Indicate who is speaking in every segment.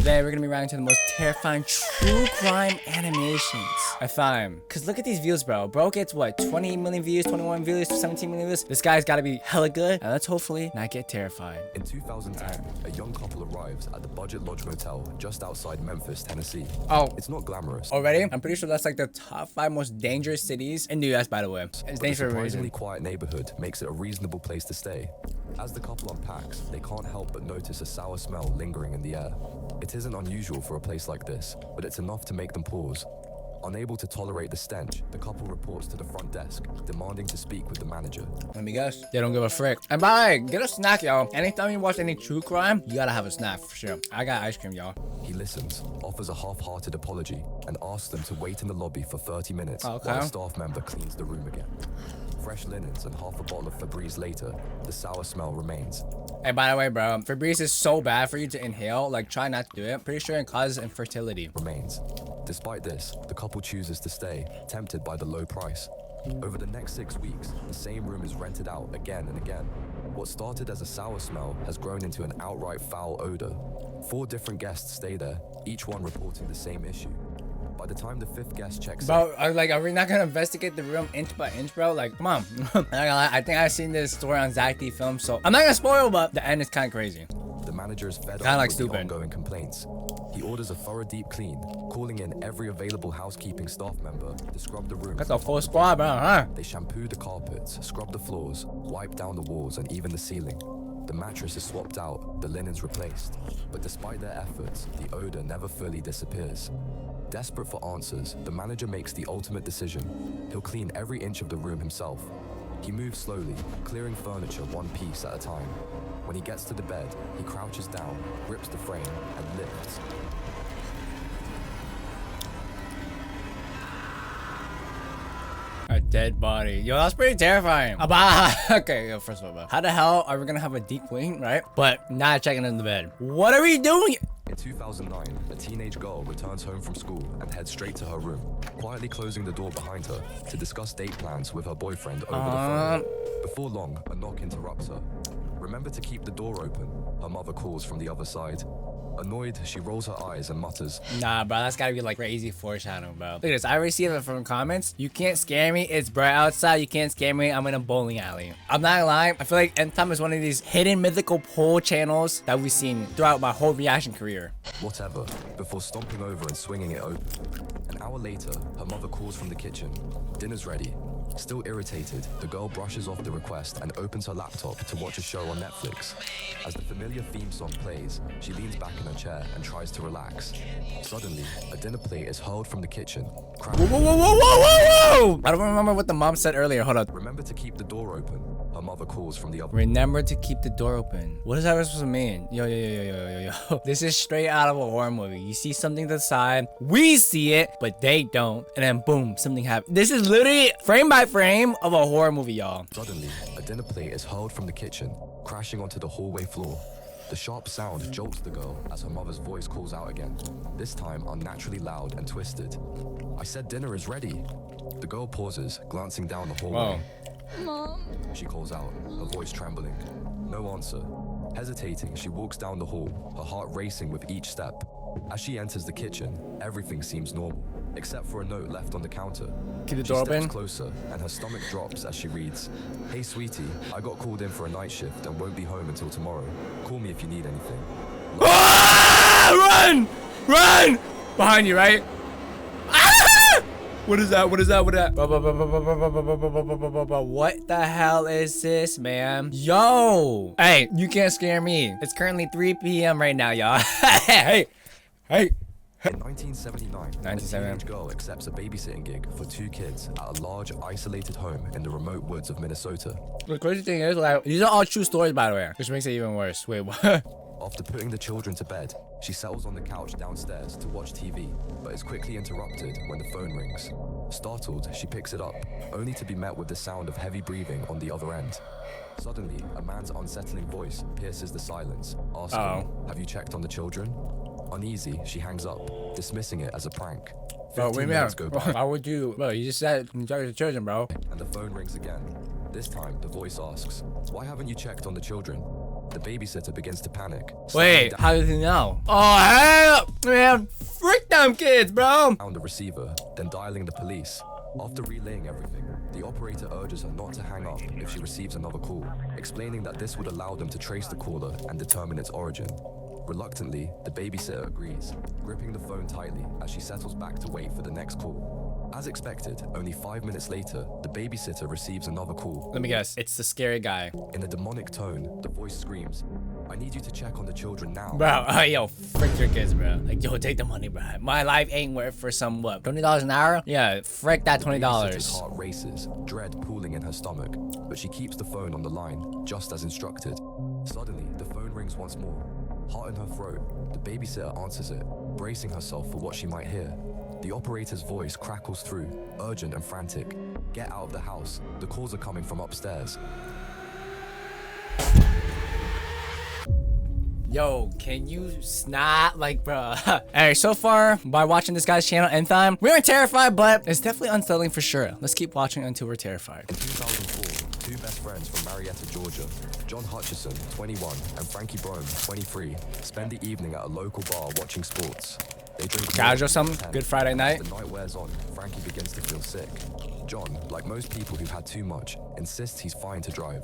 Speaker 1: Today we're gonna be reacting to the most terrifying true crime animations I find. Cause look at these views, bro. Bro gets what, 20 million views, 21 views, 17 million views. This guy's gotta be hella good. And let's hopefully not get terrified.
Speaker 2: In 2010, a young couple arrives at the Budget Lodge Motel just outside Memphis, Tennessee.
Speaker 1: Oh,
Speaker 2: it's not glamorous.
Speaker 1: Already? I'm pretty sure that's like the top 5 most dangerous cities in the US, by the way. It's dangerous for a reason.
Speaker 2: The surprisingly quiet neighborhood makes it a reasonable place to stay. As the couple unpacks, they can't help but notice a sour smell lingering in the air. It isn't unusual for a place like this, but it's enough to make them pause. Unable to tolerate the stench, the couple reports to the front desk, demanding to speak with the manager.
Speaker 1: Let me guess. They don't give a frick. And bye, get a snack, y'all. Anytime you watch any true crime, you gotta have a snack for sure. I got ice cream, y'all.
Speaker 2: He listens, offers a half-hearted apology, and asks them to wait in the lobby for 30 minutes while a staff member cleans the room again. Fresh linens and half a bottle of Febreze later, the sour smell remains.
Speaker 1: Hey, by the way, bro, Febreze is so bad for you to inhale. Like, try not to do it. Pretty sure it causes infertility.
Speaker 2: Despite this, the couple chooses to stay, tempted by the low price. Over the next 6 weeks, the same room is rented out again and again. What started as a sour smell has grown into an outright foul odor. 4 different guests stay there, each one reporting the same issue. By the time the 5th guest checks
Speaker 1: in, are we not gonna investigate the room inch by inch, bro? Like, come on. I think I've seen this story on Zach D film, so I'm not gonna spoil, but the end is kind of crazy.
Speaker 2: The manager is fed up with the ongoing complaints. He orders a thorough deep clean, calling in every available housekeeping staff member to scrub the room.
Speaker 1: That's a full squad, bro, huh?
Speaker 2: They shampoo the carpets, scrub the floors, wipe down the walls, and even the ceiling. The mattress is swapped out, the linens replaced. But despite their efforts, the odor never fully disappears. Desperate for answers, the manager makes the ultimate decision. He'll clean every inch of the room himself. He moves slowly, clearing furniture one piece at a time. When he gets to the bed, he crouches down, grips the frame, and lifts.
Speaker 1: A dead body. Yo, that's pretty terrifying. Okay, yo, first of all, how the hell are we gonna have a deep clean, right? But not checking in the bed. What are we doing?
Speaker 2: In 2009, a teenage girl returns home from school and heads straight to her room, quietly closing the door behind her to discuss date plans with her boyfriend over the phone. Before long, a knock interrupts her. Remember to keep the door open, her mother calls from the other side. Annoyed, she rolls her eyes and mutters,
Speaker 1: "Nah, bro, that's gotta be like crazy foreshadowing, bro. Look at this. I received it from comments. You can't scare me. It's bright outside. You can't scare me. I'm in a bowling alley." I'm not gonna lie. I feel like End Time is one of these hidden mythical poll channels that we've seen throughout my whole reaction career.
Speaker 2: Whatever, before stomping over and swinging it open. An hour later, her mother calls from the kitchen. Dinner's ready. Still irritated, the girl brushes off the request and opens her laptop to watch a show on Netflix. As the familiar theme song plays, she leans back in her chair and tries to relax. Suddenly, a dinner plate is hurled from the kitchen.
Speaker 1: Whoa! I don't remember what the mom said earlier. Hold on.
Speaker 2: Remember to keep the door open, her mother calls from the other.
Speaker 1: Remember to keep the door open. What is that supposed to mean? Yo. This is straight out of a horror movie. You see something to the side, we see it, but they don't. And then boom, something happens. This is literally frame by frame of a horror movie, y'all.
Speaker 2: Suddenly, a dinner plate is hurled from the kitchen, crashing onto the hallway floor. The sharp sound jolts the girl as her mother's voice calls out again, this time unnaturally loud and twisted. "I said dinner is ready." The girl pauses, glancing down the hallway.
Speaker 3: Whoa. Mom,
Speaker 2: she calls out, her voice trembling. No answer. Hesitating, she walks down the hall, her heart racing with each step. As she enters the kitchen, everything seems normal, except for a note left on the counter.
Speaker 1: Keep the door open.
Speaker 2: She steps closer, and her stomach drops as she reads, "Hey sweetie, I got called in for a night shift and won't be home until tomorrow. Call me if you need anything."
Speaker 1: Run! Run! Behind you, right? What is that? What the hell is this, man? Yo! Hey, you can't scare me. It's currently 3 p.m. right now, y'all. Hey!
Speaker 2: In 1979, a teenage girl accepts a babysitting gig for 2 kids at a large, isolated home in the remote woods of Minnesota.
Speaker 1: The crazy thing is, like, these are all true stories, by the way, which makes it even worse. Wait, what?
Speaker 2: After putting the children to bed, she settles on the couch downstairs to watch TV, but is quickly interrupted when the phone rings. Startled, she picks it up, only to be met with the sound of heavy breathing on the other end. Suddenly, a man's unsettling voice pierces the silence, asking, "Have you checked on the children?" Uneasy, she hangs up, dismissing it as a prank. 15 minutes go by.
Speaker 1: Why would you? Bro, you just said enjoy the children, bro.
Speaker 2: And the phone rings again. This time, the voice asks, "Why haven't you checked on the children?" The babysitter begins to panic.
Speaker 1: Wait, how did he know? Oh, hell, man. Frick them kids, bro.
Speaker 2: On the receiver, then dialing the police. After relaying everything, the operator urges her not to hang up if she receives another call, explaining that this would allow them to trace the caller and determine its origin. Reluctantly, the babysitter agrees, gripping the phone tightly as she settles back to wait for the next call. As expected, only 5 minutes later, the babysitter receives another call.
Speaker 1: Let me guess. It's the scary guy.
Speaker 2: In a demonic tone, the voice screams, "I need you to check on the children now."
Speaker 1: Bro, yo, frick your kids, bro. Like, yo, take the money, bro. My life ain't worth for some, what, $20 an hour? Yeah, frick that $20.
Speaker 2: The babysitter's heart races, dread pooling in her stomach, but she keeps the phone on the line, just as instructed. Suddenly, the phone rings once more. Heart in her throat, the babysitter answers it, bracing herself for what she might hear. The operator's voice crackles through, urgent and frantic. "Get out of the house. The calls are coming from upstairs."
Speaker 1: Yo, can you snap? Like, bro. Alright, so far, by watching this guy's channel, End Time, we aren't terrified, but it's definitely unsettling for sure. Let's keep watching until we're terrified.
Speaker 2: In 2004, two best friends from Marietta, Georgia, John Hutchison, 21, and Frankie Brome, 23, spend the evening at a local bar watching sports. They drink
Speaker 1: Casual something? Good Friday night?
Speaker 2: As the night wears on, Frankie begins to feel sick. John, like most people who've had too much, insists he's fine to drive.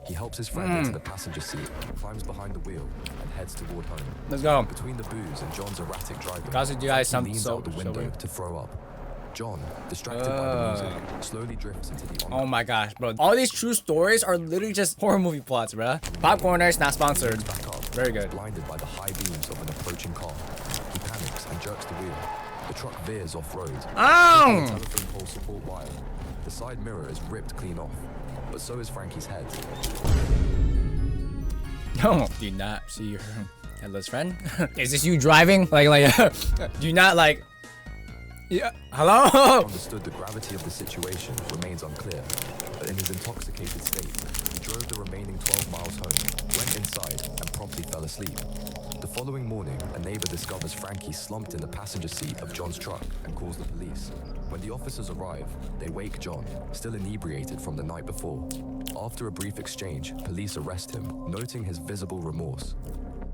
Speaker 2: He helps his friend into the passenger seat, climbs behind the wheel, and heads toward home.
Speaker 1: Let's go.
Speaker 2: Between the booze and John's erratic driving,
Speaker 1: Guys, do you guys
Speaker 2: he
Speaker 1: something
Speaker 2: leans
Speaker 1: so
Speaker 2: out the window
Speaker 1: weird?
Speaker 2: to throw up. John, distracted by the music, slowly drifts into the
Speaker 1: Oh my gosh, bro. All these true stories are literally just horror movie plots, bro. Popcorners, not sponsored.
Speaker 2: back up,
Speaker 1: Very good.
Speaker 2: blinded by the high beams of an approaching car. He panics and jerks the wheel. The truck veers off-road. The
Speaker 1: Ow!
Speaker 2: telephone pole support wire. The side mirror is ripped clean off, but so is Frankie's head.
Speaker 1: No, do you not see your headless friend? Is this you driving? Like, do you not like? Yeah. Hello?
Speaker 2: Understood the gravity of the situation remains unclear, but in his intoxicated state, he drove the remaining 12 miles home, went inside, and promptly fell asleep. The following morning, a neighbor discovers Frankie slumped in the passenger seat of John's truck and calls the police. When the officers arrive, they wake John, still inebriated from the night before. After a brief exchange, police arrest him, noting his visible remorse.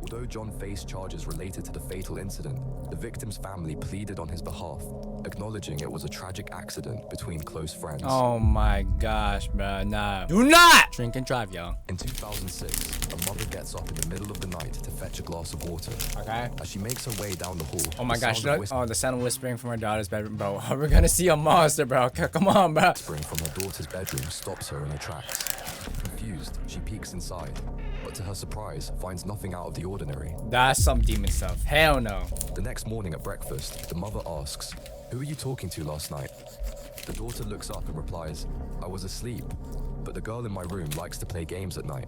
Speaker 2: Although John faced charges related to the fatal incident, the victim's family pleaded on his behalf, acknowledging it was a tragic accident between close friends.
Speaker 1: Oh my gosh, bro. Nah. Do not drink and drive, yo.
Speaker 2: In 2006, a mother gets up in the middle of the night to fetch a glass of water.
Speaker 1: Okay.
Speaker 2: As she makes her way down the hall,
Speaker 1: Oh my
Speaker 2: the
Speaker 1: gosh.
Speaker 2: sound of
Speaker 1: Oh, the sound of whispering from her daughter's bedroom, bro. We're gonna see a monster, bro. Come on, bro.
Speaker 2: whispering from her daughter's bedroom stops her in her tracks. Confused, she peeks inside, but to her surprise, finds nothing out of the ordinary.
Speaker 1: That's some demon stuff. Hell no.
Speaker 2: The next morning at breakfast, the mother asks, "Who were you talking to last night?" The daughter looks up and replies, "I was asleep, but the girl in my room likes to play games at night."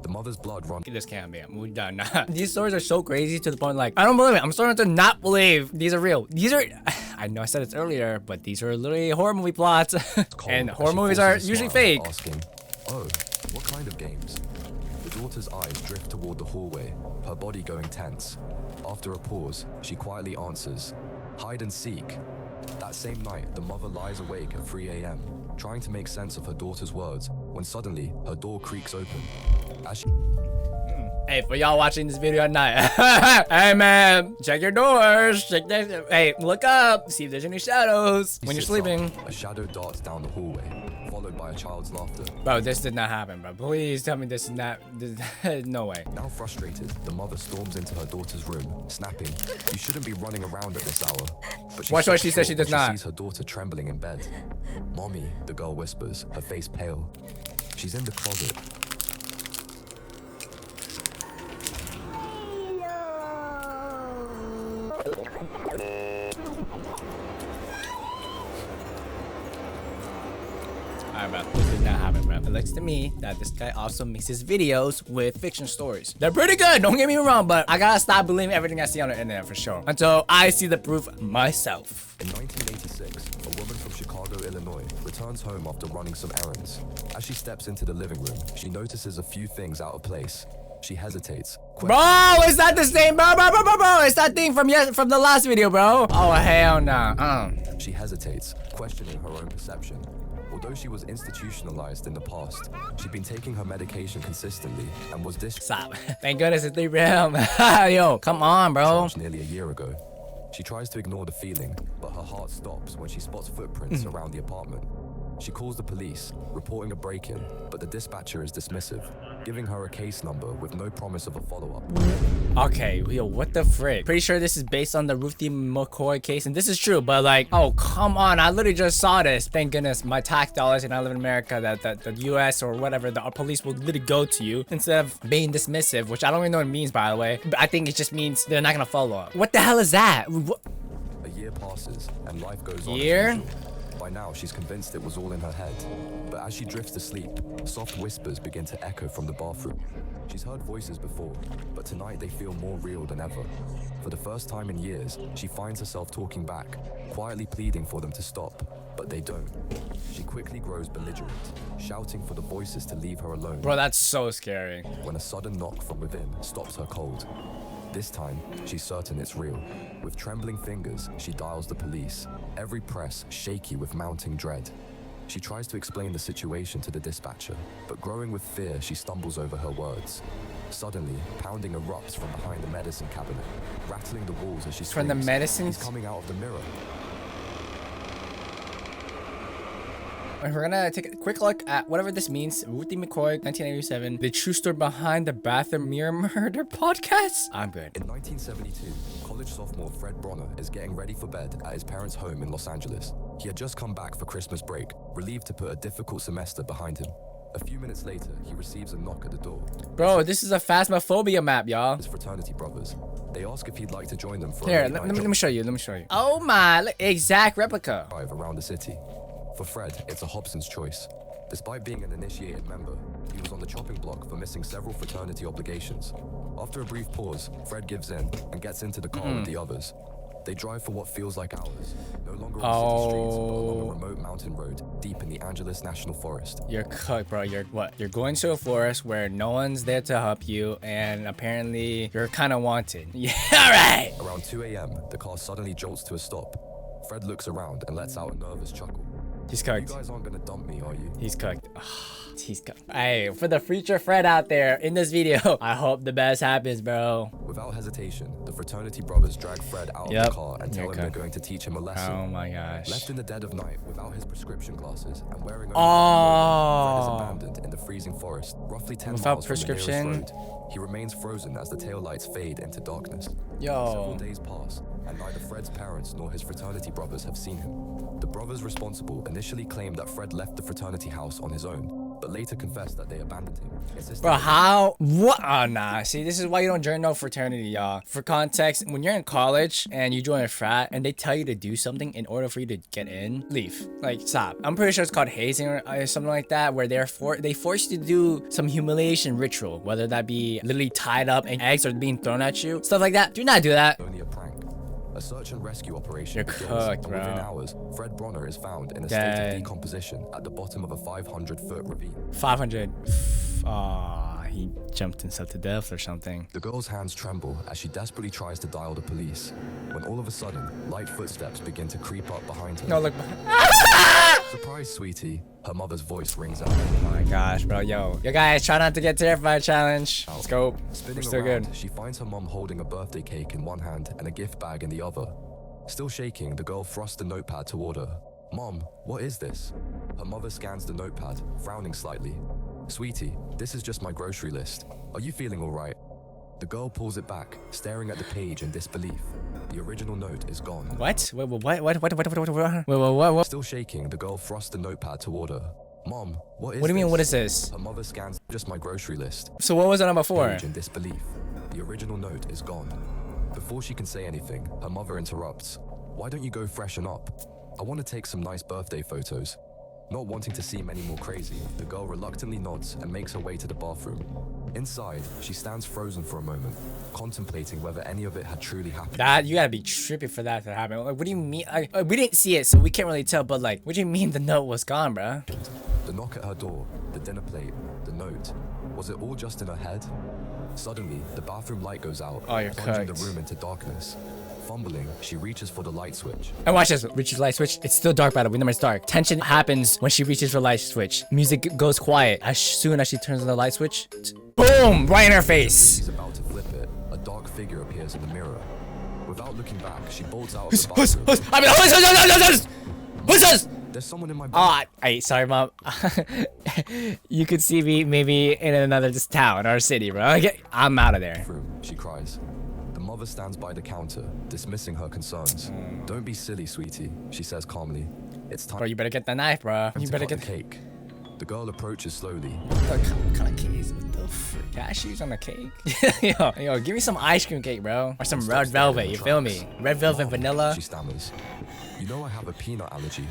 Speaker 2: The mother's blood runs.
Speaker 1: This can't be. We're done. Nah. These stories are so crazy to the point, like, I don't believe it. I'm starting to not believe these are real. These are, I know I said it earlier, but these are literally horror movie plots. And horror movies are usually fake.
Speaker 2: Asking, "Oh, what kind of games?" The daughter's eyes drift toward the hallway, her body going tense. After a pause, she quietly answers, "Hide and seek." That same night, the mother lies awake at 3 a.m., trying to make sense of her daughter's words, when suddenly, her door creaks open. As she...
Speaker 1: Hey, for y'all watching this video at night, hey man, check your doors, check that. Hey, look up, see if there's any shadows when you're
Speaker 2: sits up.
Speaker 1: sleeping.
Speaker 2: A shadow darts down the hallway, followed by a child's laughter.
Speaker 1: Bro, this did not happen, bro. Please tell me this is not, no way.
Speaker 2: Now frustrated, the mother storms into her daughter's room, snapping, "You shouldn't be running around at this hour." But
Speaker 1: Watch what
Speaker 2: stops
Speaker 1: she says she
Speaker 2: short
Speaker 1: does
Speaker 2: when
Speaker 1: not.
Speaker 2: She sees her daughter trembling in bed. "Mommy," the girl whispers, her face pale. She's in the closet.
Speaker 1: Alright, bro. This did not happen, bro. It looks to me that this guy also makes his videos with fiction stories. They're pretty good, don't get me wrong, but I gotta stop believing everything I see on the internet for sure. Until I see the proof myself.
Speaker 2: In 1986, a woman from Chicago, Illinois, returns home after running some errands. As she steps into the living room, she notices a few things out of place. She hesitates.
Speaker 1: Bro, is that the same? Bro, it's that thing from the last video, bro. Oh, hell nah.
Speaker 2: She hesitates, questioning her own perception. Although she was institutionalized in the past, she'd been taking her medication consistently and was
Speaker 1: Stop. Thank goodness it's 3 p.m. Yo, come on, bro.
Speaker 2: discharged nearly a year ago. She tries to ignore the feeling, but her heart stops when she spots footprints around the apartment. She calls the police, reporting a break-in, but the dispatcher is dismissive, giving her a case number with no promise of a follow-up.
Speaker 1: Okay, yo, what the frick? Pretty sure this is based on the Ruthie McCoy case, and this is true, but like, oh, come on, I literally just saw this. Thank goodness, my tax dollars, and I live in America, that the US or whatever, the police will literally go to you instead of being dismissive, which I don't even know what it means, by the way. But I think it just means they're not gonna follow up. What the hell is that?
Speaker 2: A year passes, and life goes on.
Speaker 1: Year?
Speaker 2: By now, she's convinced it was all in her head. But as she drifts to sleep, soft whispers begin to echo from the bathroom. She's heard voices before, but tonight they feel more real than ever. For the first time in years, she finds herself talking back, quietly pleading for them to stop, but they don't. She quickly grows belligerent, shouting for the voices to leave her alone.
Speaker 1: Bro, that's so scary.
Speaker 2: When a sudden knock from within stops her cold. This time, she's certain it's real. With trembling fingers, she dials the police, every press shaky with mounting dread. She tries to explain the situation to the dispatcher, but growing with fear, she stumbles over her words. Suddenly, pounding erupts from behind the medicine cabinet, rattling the walls as she screams.
Speaker 1: From the medicines?
Speaker 2: He's coming out of the mirror.
Speaker 1: We're gonna take a quick look at whatever this means. Ruthie McCoy, 1987. The true story behind the bathroom mirror murder podcast? I'm good.
Speaker 2: In 1972, college sophomore Fred Bronner is getting ready for bed at his parents' home in Los Angeles. He had just come back for Christmas break, relieved to put a difficult semester behind him. A few minutes later, he receives a knock at the door.
Speaker 1: Bro, this is a phasmophobia map, y'all.
Speaker 2: His fraternity brothers. They ask if he'd like to join them for
Speaker 1: Here,
Speaker 2: a
Speaker 1: let me show you.
Speaker 2: drive
Speaker 1: Oh my, look, exact replica.
Speaker 2: around the city. For Fred, it's a Hobson's choice. Despite being an initiated member, he was on the chopping block for missing several fraternity obligations. After a brief pause, Fred gives in and gets into the car with the others. They drive for what feels like hours, no longer on city streets, but along a remote mountain road deep in the Angeles National Forest.
Speaker 1: You're cooked, bro. You're what? You're going to a forest where no one's there to help you, and apparently you're kind of wanted. Yeah, right.
Speaker 2: Around 2 a.m., the car suddenly jolts to a stop. Fred looks around and lets out a nervous chuckle.
Speaker 1: He's
Speaker 2: You
Speaker 1: cooked.
Speaker 2: guys aren't gonna dump me, are you?
Speaker 1: He's cooked. He's cooked. Hey, for the future Fred out there in this video, I hope the best happens, bro.
Speaker 2: Without hesitation, the fraternity brothers drag Fred out of the car and tell him they're going to teach him a lesson.
Speaker 1: Oh my gosh.
Speaker 2: Left in the dead of night without his prescription glasses and wearing
Speaker 1: Oh.
Speaker 2: Fred is abandoned in the freezing forest, roughly 10
Speaker 1: Without
Speaker 2: miles from the
Speaker 1: prescription?
Speaker 2: nearest road. He remains frozen as the taillights fade into darkness.
Speaker 1: Yo.
Speaker 2: Several days pass, and neither Fred's parents nor his fraternity brothers have seen him. The brothers responsible initially claimed that Fred left the fraternity house on his own, but later confessed that they abandoned him. insisting
Speaker 1: Bro, how? What? Oh, nah. See, this is why you don't join no fraternity, y'all. For context, when you're in college and you join a frat and they tell you to do something in order for you to get in, leave. Like, stop. I'm pretty sure it's called hazing or something like that, where they force you to do some humiliation ritual, whether that be literally tied up and eggs are being thrown at you, stuff like that. Do not do that.
Speaker 2: only a prank. A search and rescue operation
Speaker 1: You're
Speaker 2: begins,
Speaker 1: cooked,
Speaker 2: and within
Speaker 1: bro.
Speaker 2: hours, Fred Bronner is found in a state
Speaker 1: Dead.
Speaker 2: of decomposition at the bottom of a 500-foot ravine.
Speaker 1: 500. Ah, he jumped himself to death or something.
Speaker 2: The girl's hands tremble as she desperately tries to dial the police, when all of a sudden, light footsteps begin to creep up behind her.
Speaker 1: No, look.
Speaker 2: Surprise, sweetie, her mother's voice rings out.
Speaker 1: Oh my gosh, bro. Yo, guys, try not to get terrified challenge. Let's go.
Speaker 2: Spinning
Speaker 1: We're still
Speaker 2: around,
Speaker 1: good.
Speaker 2: she finds her mom holding a birthday cake in one hand and a gift bag in the other. Still shaking, the girl thrusts the notepad toward her. Mom, what is this? Her mother scans the notepad, frowning slightly. Sweetie, this is just my grocery list. Are you feeling all right? The girl pulls it back, staring at the page in disbelief. The original note is gone.
Speaker 1: What? Wait, what?
Speaker 2: Still shaking, the girl thrusts the notepad toward her. Mom, what is
Speaker 1: What do you mean,
Speaker 2: this?
Speaker 1: what is this?
Speaker 2: Her mother scans just my grocery list.
Speaker 1: So what was it on before?
Speaker 2: Page in disbelief. The original note is gone. Before she can say anything, her mother interrupts. Why don't you go freshen up? I want to take some nice birthday photos. Not wanting to seem any more crazy, the girl reluctantly nods and makes her way to the bathroom. Inside, she stands frozen for a moment, contemplating whether any of it had truly happened.
Speaker 1: That you gotta be trippy for that to happen. Like, what do you mean? We didn't see it, so we can't really tell. But like, what do you mean the note was gone, bro?
Speaker 2: The knock at her door, the dinner plate, the note. Was it all just in her head? Suddenly, the bathroom light goes out,
Speaker 1: Oh, you're
Speaker 2: plunging
Speaker 1: cooked.
Speaker 2: the room into darkness. Fumbling, she reaches for the light switch.
Speaker 1: And watch this. Reaches light switch. It's still dark, by the way. Remember, it's dark. Tension happens when she reaches for light switch. Music goes quiet as soon as she turns on the light switch. Boom! Right in her face.
Speaker 2: She's about to flip it. A dark figure appears in the mirror. Without looking back, she bolts out of
Speaker 1: Who's
Speaker 2: the bathroom.
Speaker 1: What's this?
Speaker 2: There's someone in my
Speaker 1: Ah, sorry, mom. You could see me maybe in another just town or city, bro. I'm out of there.
Speaker 2: bathroom, she cries. The mother stands by the counter, dismissing her concerns. Don't be silly, sweetie, she says calmly. It's time
Speaker 1: Bro, you better get the knife, bro. You
Speaker 2: to
Speaker 1: better
Speaker 2: cut
Speaker 1: get
Speaker 2: the cake. The girl approaches slowly.
Speaker 1: What kind of cake is it? What the frick? Cashews on a cake? yo, give me some ice cream cake, bro. Or some red velvet, you feel me? Red velvet, vanilla.
Speaker 2: She stammers. You know I have a peanut allergy.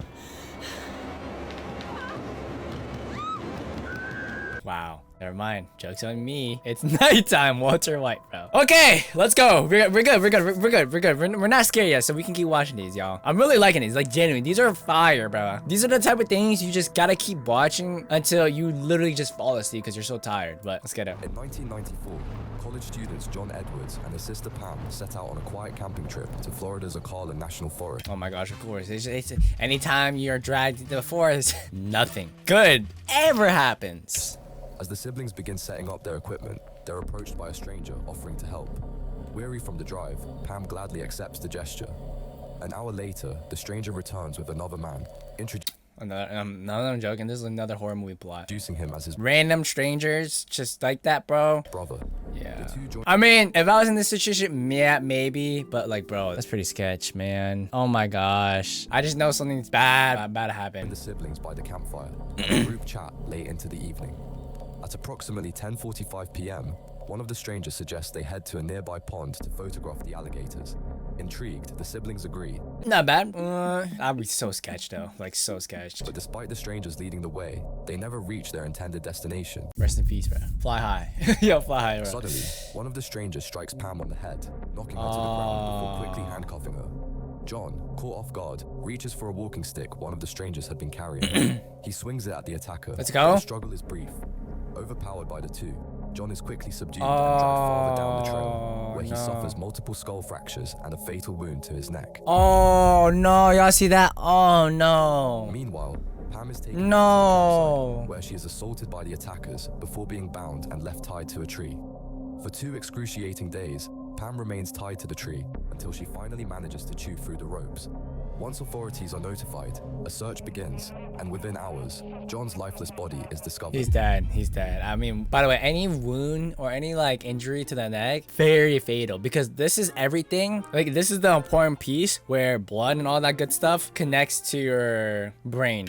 Speaker 1: Wow. Never mind. Joke's on me. It's nighttime, Walter White, bro. Okay, let's go. We're good. We're not scared yet, so we can keep watching these, y'all. I'm really liking these. Like, genuinely, these are fire, bro. These are the type of things you just gotta keep watching until you literally just fall asleep because you're so tired. But let's get it.
Speaker 2: In 1994, college students John Edwards and his sister Pam set out on a quiet camping trip to Florida's Ocala National Forest.
Speaker 1: Oh my gosh, of course. It's anytime you're dragged into the forest, nothing good ever happens.
Speaker 2: As the siblings begin setting up their equipment, they're approached by a stranger offering to help. Weary from the drive, Pam gladly accepts the gesture. An hour later, the stranger returns with another man,
Speaker 1: I'm joking. This is another horror movie plot.
Speaker 2: introducing him as his
Speaker 1: Random strangers, just like that, bro.
Speaker 2: brother.
Speaker 1: Yeah.
Speaker 2: The two join
Speaker 1: I mean, if I was in this situation, yeah, maybe. But like, bro, that's pretty sketch, man. Oh my gosh. I just know something's bad to happen.
Speaker 2: the siblings by the campfire, in a group chat late into the evening. At approximately 10:45 p.m., one of the strangers suggests they head to a nearby pond to photograph the alligators. Intrigued, the siblings agree,
Speaker 1: Not bad. I'd be so sketched though. Like, so sketched.
Speaker 2: but despite the strangers leading the way, they never reach their intended destination.
Speaker 1: Rest in peace, bro. Fly high. Yo, fly high, bro.
Speaker 2: Suddenly, one of the strangers strikes Pam on the head, knocking her to the ground before quickly handcuffing her. John, caught off guard, reaches for a walking stick one of the strangers had been carrying. He swings it at the attacker.
Speaker 1: Let's go.
Speaker 2: The struggle is brief. Overpowered by the two, John is quickly subdued and dragged farther down the trail, where he suffers multiple skull fractures and a fatal wound to his neck.
Speaker 1: Oh no, y'all see that? Oh no.
Speaker 2: Meanwhile, Pam is taken
Speaker 1: No.
Speaker 2: outside, where she is assaulted by the attackers before being bound and left tied to a tree. For 2 excruciating days, Pam remains tied to the tree until she finally manages to chew through the ropes. Once authorities are notified, a search begins, and within hours, John's lifeless body is discovered.
Speaker 1: He's dead. He's dead. I mean, by the way, any wound or any like injury to the neck, very fatal, because this is everything. Like, this is the important piece where blood and all that good stuff connects to your brain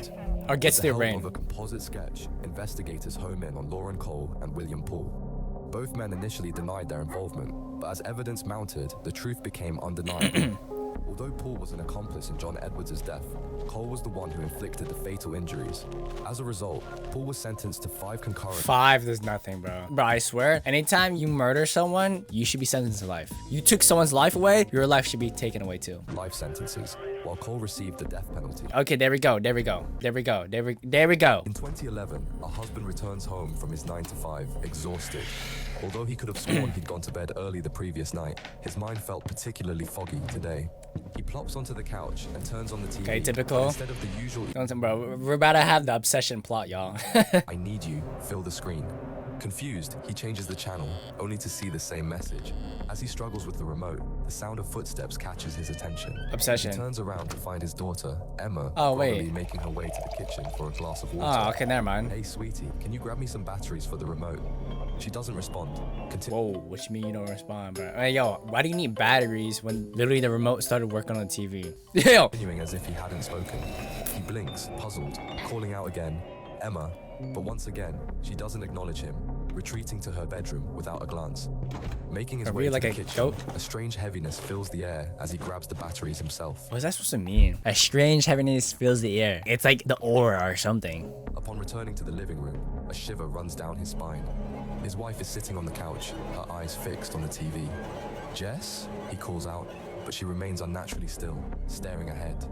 Speaker 1: or gets to your
Speaker 2: With the help
Speaker 1: brain.
Speaker 2: of a composite sketch, investigators home in on Lauren Cole and William Paul. Both men initially denied their involvement, but as evidence mounted, the truth became undeniable. Although Paul was an accomplice in John Edwards' death, Cole was the one who inflicted the fatal injuries. As a result, Paul was sentenced to 5 concurrent
Speaker 1: 5 is nothing, bro. Bro, I swear, anytime you murder someone, you should be sentenced to life. You took someone's life away, your life should be taken away too.
Speaker 2: life sentences, while Cole received the death penalty.
Speaker 1: Okay, there we go.
Speaker 2: In 2011, a husband returns home from his 9 to 5, exhausted. Although he could have sworn he'd gone to bed early the previous night, his mind felt particularly foggy today. He plops onto the couch and turns on the TV.
Speaker 1: Okay, typical.
Speaker 2: Instead of the usual,
Speaker 1: Bro, we're about to have the obsession plot, y'all.
Speaker 2: I need you, fill the screen. Confused, he changes the channel, only to see the same message. As he struggles with the remote, the sound of footsteps catches his attention.
Speaker 1: Obsession.
Speaker 2: He turns around to find his daughter, Emma,
Speaker 1: Oh,
Speaker 2: probably
Speaker 1: wait.
Speaker 2: making her way to the kitchen for a glass of water.
Speaker 1: Oh, okay, never mind.
Speaker 2: Hey, sweetie, can you grab me some batteries for the remote? She doesn't respond.
Speaker 1: Whoa, what you mean you don't respond, bro? Hey, yo, why do you need batteries when literally the remote started working on the TV? Yo!
Speaker 2: Continuing as if he hadn't spoken. He blinks, puzzled, calling out again, Emma. But once again, she doesn't acknowledge him, retreating to her bedroom without a glance. Making his
Speaker 1: Are
Speaker 2: way
Speaker 1: we
Speaker 2: to
Speaker 1: like
Speaker 2: the
Speaker 1: a
Speaker 2: kitchen,
Speaker 1: goat?
Speaker 2: a strange heaviness fills the air as he grabs the batteries himself.
Speaker 1: What's that supposed to mean? A strange heaviness fills the air. It's like the aura or something.
Speaker 2: Upon returning to the living room, a shiver runs down his spine. His wife is sitting on the couch, her eyes fixed on the TV. Jess? He calls out, but she remains unnaturally still, staring ahead.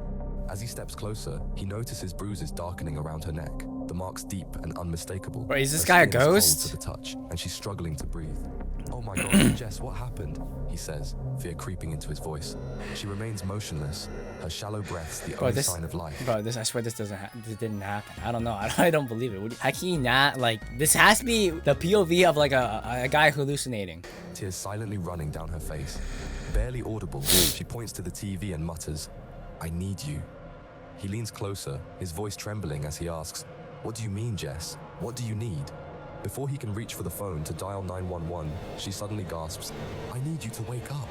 Speaker 2: As he steps closer, he notices bruises darkening around her neck, the marks deep and unmistakable.
Speaker 1: Wait, is this
Speaker 2: Her
Speaker 1: guy a
Speaker 2: skin is cold
Speaker 1: ghost?
Speaker 2: to the touch, and she's struggling to breathe. "Oh my God, Jess, what happened?" he says, fear creeping into his voice. She remains motionless, her shallow breaths the only sign of life.
Speaker 1: Bro, I swear this this didn't happen. I don't know. I don't believe it. How can you not, like, this has to be the POV of like a guy hallucinating.
Speaker 2: Tears silently running down her face. Barely audible, she points to the TV and mutters, "I need you." He leans closer, his voice trembling as he asks, "What do you mean, Jess? What do you need?" Before he can reach for the phone to dial 911, she suddenly gasps, "I need you to wake up."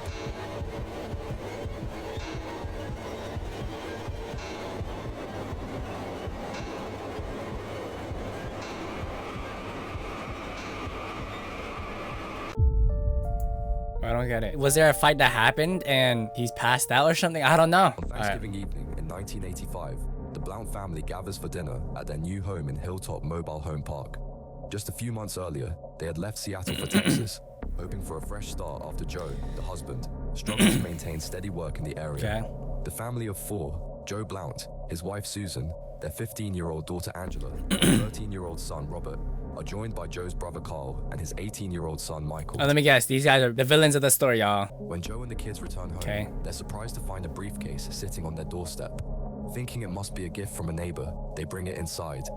Speaker 1: I don't get it. Was there a fight that happened and he's passed out or something? I don't know.
Speaker 2: On Thanksgiving evening in 1985, the Blount family gathers for dinner at their new home in Hilltop Mobile Home Park. Just a few months earlier, they had left Seattle for Texas, hoping for a fresh start after Joe, the husband, struggled to maintain steady work in the area.
Speaker 1: Okay.
Speaker 2: The family of four, Joe Blount, his wife Susan, their 15-year-old daughter Angela, and 13-year-old son Robert, are joined by Joe's brother Carl and his 18-year-old son Michael.
Speaker 1: Let me guess. These guys are the villains of the story, y'all.
Speaker 2: When Joe and the kids return home, they're surprised to find a briefcase sitting on their doorstep. Thinking it must be a gift from a neighbor, they bring it inside.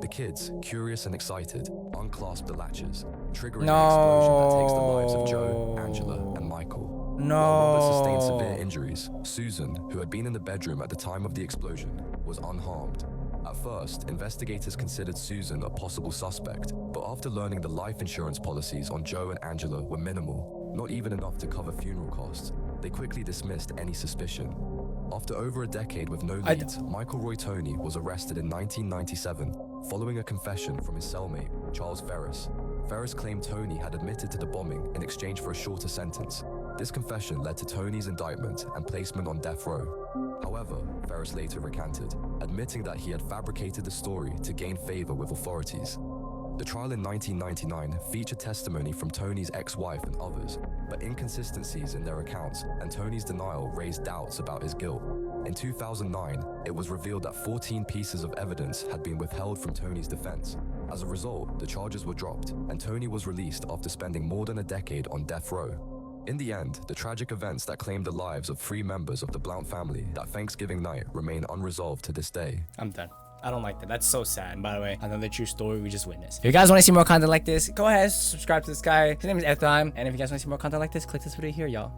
Speaker 2: The kids, curious and excited, unclasp the latches, triggering an explosion that takes the lives of Joe, Angela, and Michael.
Speaker 1: No.
Speaker 2: While Robert sustained severe injuries, Susan, who had been in the bedroom at the time of the explosion, was unharmed. At first, investigators considered Susan a possible suspect, but after learning the life insurance policies on Joe and Angela were minimal, not even enough to cover funeral costs, they quickly dismissed any suspicion. After over a decade with no leads, Michael Roy Tony was arrested in 1997 following a confession from his cellmate, Charles Ferris. Ferris claimed Tony had admitted to the bombing in exchange for a shorter sentence. This confession led to Tony's indictment and placement on death row. However, Ferris later recanted, admitting that he had fabricated the story to gain favor with authorities. The trial in 1999 featured testimony from Tony's ex-wife and others, but inconsistencies in their accounts and Tony's denial raised doubts about his guilt. In 2009, it was revealed that 14 pieces of evidence had been withheld from Tony's defense. As a result, the charges were dropped, and Tony was released after spending more than a decade on death row. In the end, the tragic events that claimed the lives of 3 members of the Blount family that Thanksgiving night remain unresolved to this day.
Speaker 1: I'm done. I don't like that. That's so sad. And by the way, another true story we just witnessed. If you guys want to see more content like this, go ahead, subscribe to this guy. His name is Etham. And if you guys want to see more content like this, click this video here, y'all.